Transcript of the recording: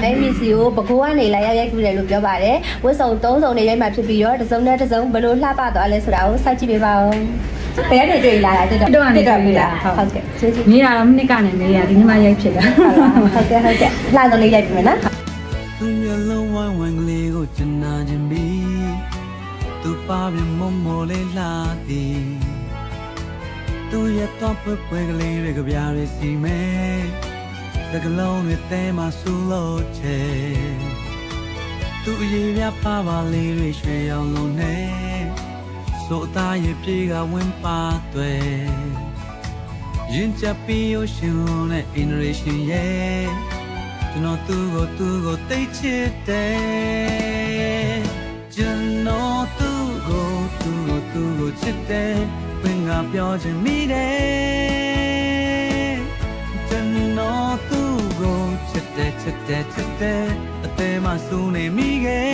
မဲမီစီကိုပကိုးကနေလာရိုက်ပြီးတယ်လို့ပြောပါတယ်ဝတ်စုံ3စုံနဲ့ရိုက်မှဖြစ်ပြီးတော့တစ်စုံနဲ့တစ်စုံဘယ်လိုလှပသွားလဲဆိုတာကိုစောင့်ကြည့်ပေးပါဦးဘယ်ကနေတွေ့လာတာတက်တော့နေပြီလားဟုတ်ကဲ့ကျေးဇူးနေရတော့မိနစ်ကနေနေရဒီနေ့မှရိုက်ဖြစ်တာဟုတ်ကဲ့လှတော့လေးရိုက်ပြီမယ်နော်သူမျိုးလုံးဝိုင်းဝိုင်းကလေးကိုကျန်နာခြင်းပြီးသူပါပြီးမမောလေးလာသည်သူရဲ့တော့ပွဲကလေးတွေကပြားရစီမဲတကလုံးတွေတဲမှာဆူလို့ချေသူအရေးပြပါပါလေးတွေရွှေရောင်လုံးနဲ့ဆိုအသားရဲ့ပြေကဝင်ပါတွေရင်ချပြီးရရှင်လုံးနဲ့ generation ရဲ့ကျွန်တော်သူ့ကိုသိချစ်တယ်ကျွန်တော်သူ့ကိုချစ်တယ်ဝင်ကပြောချင်မိတယ်ကျွန်တော်သူ့ကိုချစ်တယ်အသေးမှစူးနေမိခဲ့